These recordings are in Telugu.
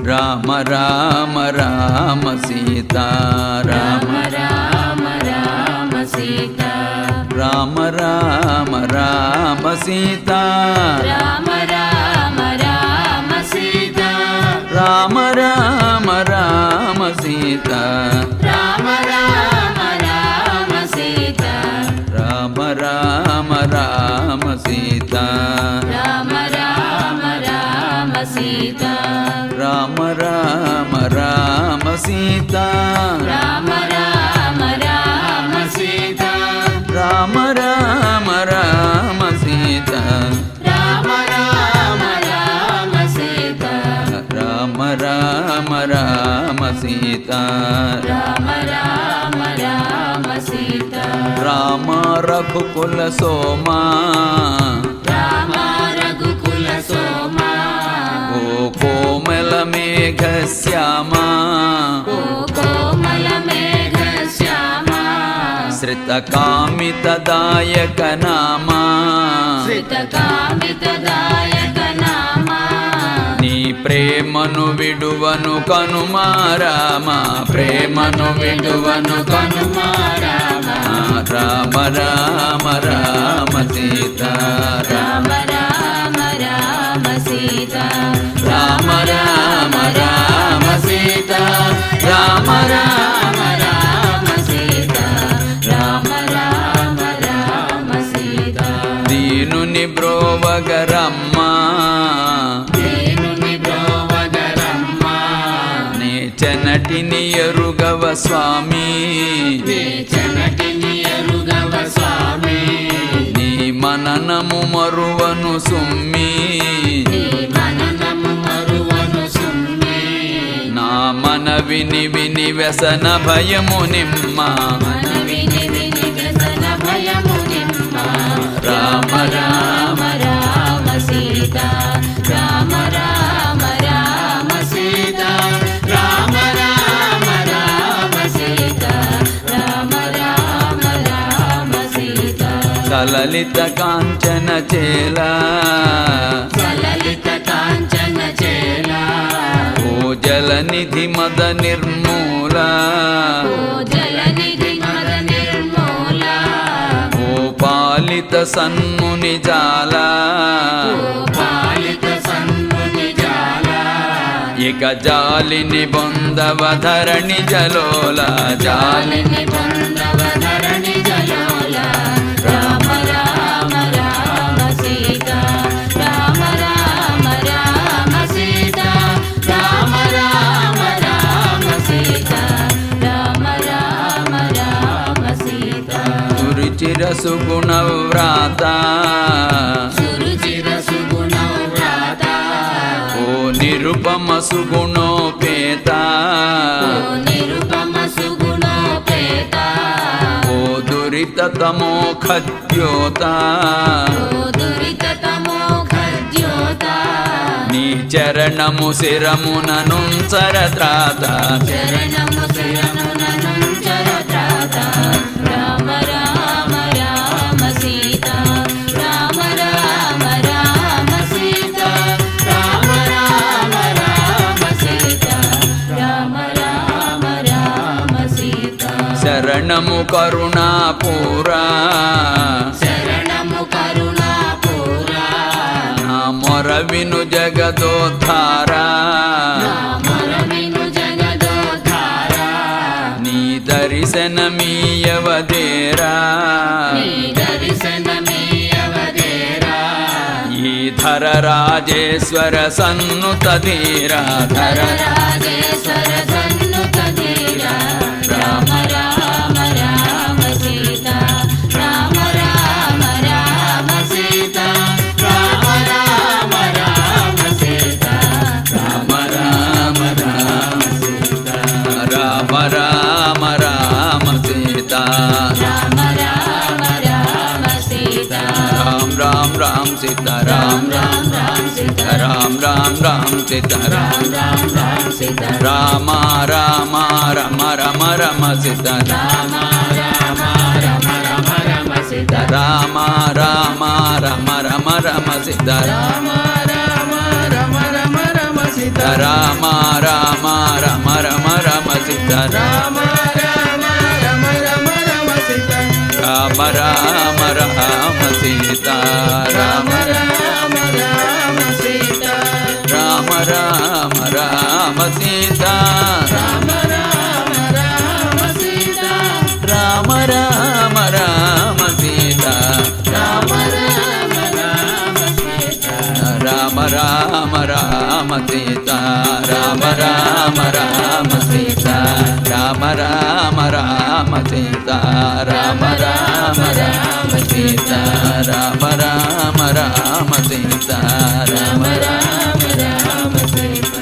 రామ రామ రామ సీతా రామ రామ రామ సీతా రామ రామ రామ సీతా రామ రామ రామ సీతా రామ రామ రామ సీతా రామ రామ రామ సీతా రామ రామ రామ సీతా రామ రామ రామ సీతా రామ రామ రామ సీతా రామ రామ రామ సీతా రామ రామ రామ సీతా రామ రామ రామ సీతా రామ రామ రామ సీతా రామ రామ రామ సీతా రామ రఘుకుల సోమా రామ రఘుకుల సోమా ఓ కోమల మేఘ శ్యామా ఓ కోమల మేఘ శ్యామా శ్రిత కామిత దాయక నామా శ్రిత కామిత దాయక నామా నీ ప్రేమను విడువను కనుమా రామా ప్రేమను విడువను కనుమా రామా రామ రామ రామ సీతా రామ రామ రామ సీతా రామ రామ రామ సీతా రామ రామ రామ సీతా రామ రామ రామ సీతా దీనుని బ్రోవగరమ్మా దీనుని బ్రోవగరమ్మా నే చెనటిని ఎరుగవ స్వామి నే చెనటిని ఎరుగవ స్వామి నీ మననము మరువను సుమ్మి విని విని వ్యసన భయము నిమ్మ రామ రామ రామ సీతా రామ రామ రామ సీతా రామ రామ రామ సీతా రామ రామ రామ సీతా సలలిత కాంచన చేలా సలలిత కాంచన చేలా జలనిధి మద నిర్మూల ఓ జలనిధి మద నిర్మూల ఓ పాలిత సన్ముని జాల ఓ పాలిత సన్ముని జాల ఇక జాలిని బొందవ ధరణి జలోల జాలిని బొందవ ధరణి జలోల రామ రామ రామ సీతా రామ రామ రామ సీతా రామ రామ రామ సీతా రామ రామ రామ సీతా సురుచిర సుగుణ వ్రాత సురుచిర సుగుణ వ్రాత ఓ నిరుపమ సుగుణోపేత ఓ నిరుపమ సుగుణోపేత ఓ దురిత తమోఖ ద్యోత ఓ దురిత తమోఖ ద్యోత నీ చరణము శిరముననుంచర త్రాత చరణము శిరముననుంచర త్రాత రామ రామ రామ సీతా రామ రామ రామ సీతా రామ రామ రామ సీతా రామ రామ రామ సీతా శరణము కరుణాపూరా శరణము కరుణాపూరా మొరవిను జగదోద్ధారా మొరవిను జగదోద్ధారా నీ దర్శనమీయవదేరా నీ దర్శనమీయవదేరా ఈ ధర రాజేశ్వర సన్నుత ధీరా ధర రాజేశ్వర సన్నుత ధీరా రామ రామ రామ సీతా రామ రామ రామ సీతా రామ రామ రామ సీతా రామ రామ రామ సీతా రామ రామ రామ సీతా రామ రామ రామ సీతా రామ రామ రామ సీతా రామ రామ రామ సీతా రామ రామ రామ సీతా రామ రామ రామ సీతా రామ రామ రమ రమ రమ సీతా రామ రామ రమ రమ రమ సీతా సిద్ధ రామ రామ రమ రమ రమ సిద్ధ రామ రామ రమ రమ రమ సిద్ధ రామ రామ రమ రమ రమ సిద్ధ రామ రామ రమ రమ రమ సిద్ధ రామ రామ రామ సీతా రామ రామ రామ సీతా రామ రామ రామ సీతా రామ రామ రామ సీతా రామ రామ రామ సీతా రామ రామ రామ సీతా రామ రామ రామ సీతా రామ రామ రామ సీతా రామ రామ రామ సీతా రామ రామ రామ సీతా రామ రామ రామ సీతా రామ రామ రామ సీతా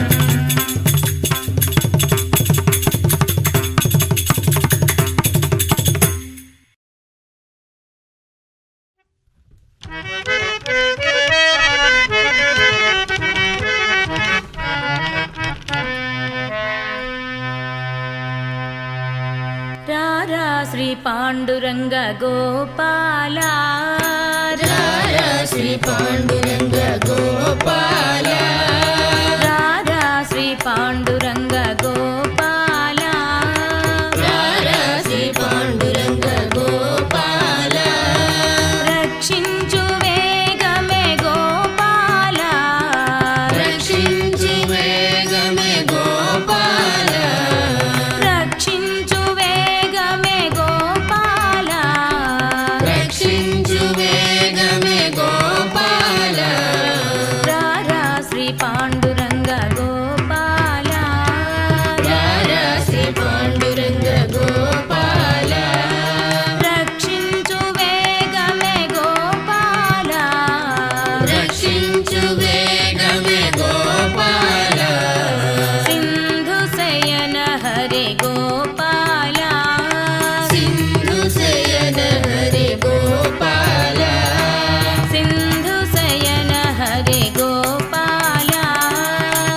రారా శ్రీ పాండురంగ గోపాలా రారా శ్రీ పాండురంగ గోపాలా రారా శ్రీ పాండురంగ గోపాలా రారా శ్రీ పాండురంగ గోపాలా రక్షించు వేగమే గోపాలా రక్షించు వేగమే గోపాలా రక్షించు వేగమే గోపాలా రక్షించు వేగమే గోపాలా రారా శ్రీ పాండురంగ గోపాలా రారా శ్రీ పాండురంగ గోపాలా రక్షించు వేగమే గోపాలా రక్షించు వేగమే గోపాలా సింధు శయన హరి గోపాలా సింధు శయన హరి గోపాలా సింధు శయన హరి గోపాలా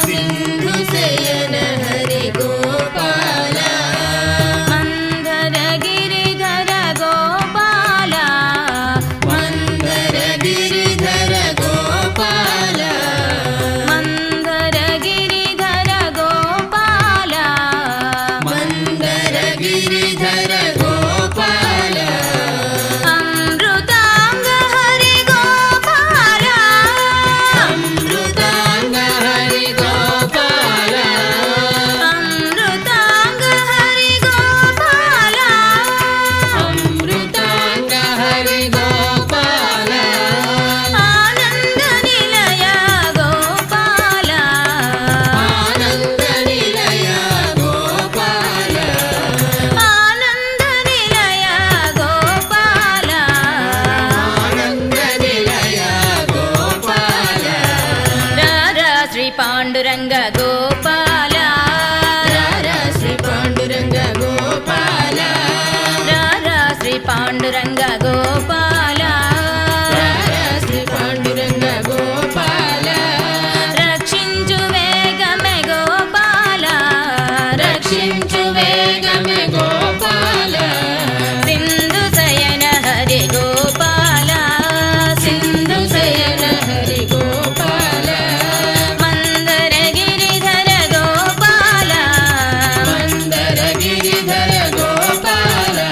సింధు శయన హరి గోపాలా మందర గిరిధర గోపాలా మందర గిరిధర గోపాలా మందర గిరిధర గోపాలా మందర గిరిధర గోపాలా అమృతాంగ హరి గోపాలా అమృతాంగ హరి గోపాలా అమృతాంగ హరి గోపాలా అమృతాంగ హరి గోపాలా ఆనంద నిలయ గోపాలా ఆనంద నిలయ గోపాలా ఆనంద నిలయ గోపాలా ఆనంద నిలయ గోపాలా రారా శ్రీ పాండురంగ గోపాలా రారా శ్రీ పాండురంగ గోపాలా రారా శ్రీ పాండురంగ గోపాలా రారా శ్రీ పాండురంగ గోపాలా రక్షించు వేగమే గోపాలా రక్షించు వేగమే గోపాలా సింధు శయన హరి గోపాలా సింధు శయన హరి గోపాలా మందర గిరిధర గోపాలా మందర గిరిధర గోపాలా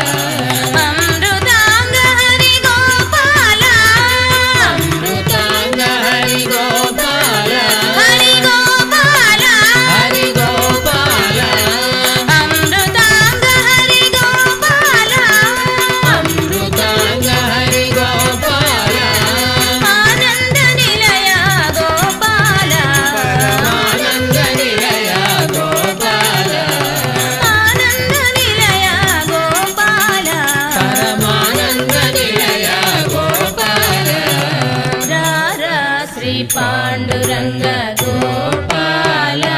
అమృతాంగ హరి గోపాలా అమృతాంగ హరి గోపాలా హరి గోపాలా హరి గోపాలా అమృతాంగ హరి గోపాలా అమృతాంగ హరి గోపాలా ఆనంద నిలయ గోపాలా ఆనంద నిలయ గోపాలా ఆనంద నిలయ గోపాలా పరమానంద నిలయ గోపాలా రారా శ్రీ పాండురంగ గోపాలా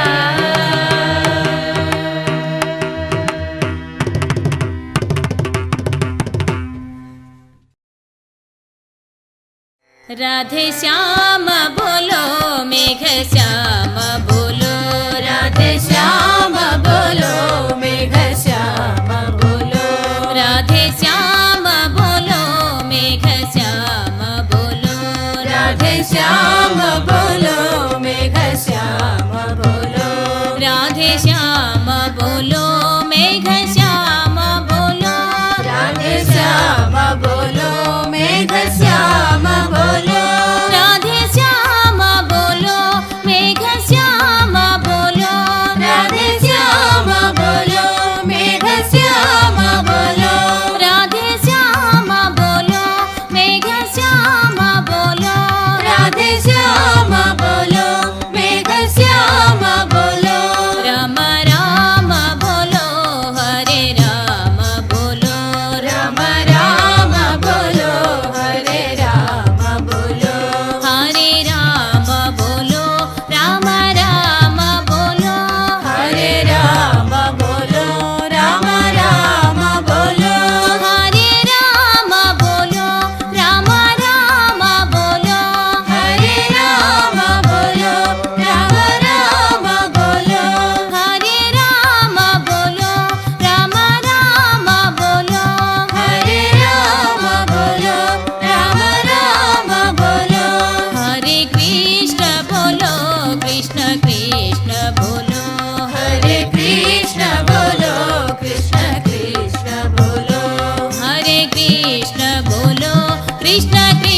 राधे श्याम बोलो मेघ श्याम बोलो राधे श्याम बोलो मेघ श्याम बोलो राधे श्याम बोलो मेघ श्याम बोलो मेघ श्याम बोलो राधे श्याम बोलो मेघ श्याम बोलो राधे श्याम बोलो मेघ श्याम बोलो राधे श्याम बोलो मेघ श्याम बोलो राधे श्याम बोलो मेघ श्याम बोलो राधे श्याम बोलो मेघ श्याम बोलो राधे श्याम बोलो मेघ श्याम बोलो राम राम बोलो हरे राम बोलो राम राम बोलो हरे राम बोलो हरे राम बोलो राम राम बोलो हरे राम बोलो राम राम बोलो हरे राम बोलो राम राम बोलो हरे राम बोलो राम राम बोलो हरे राम बोलो राम राम बोलो हरे राम बोलो राम राम बोलो हरे कृष्ण बोलो कृष्ण कृष्ण बोलो हरे कृष्ण बोलो कृष्ण कृष्ण बोलो हरे कृष्ण बोलो कृष्ण कृष्ण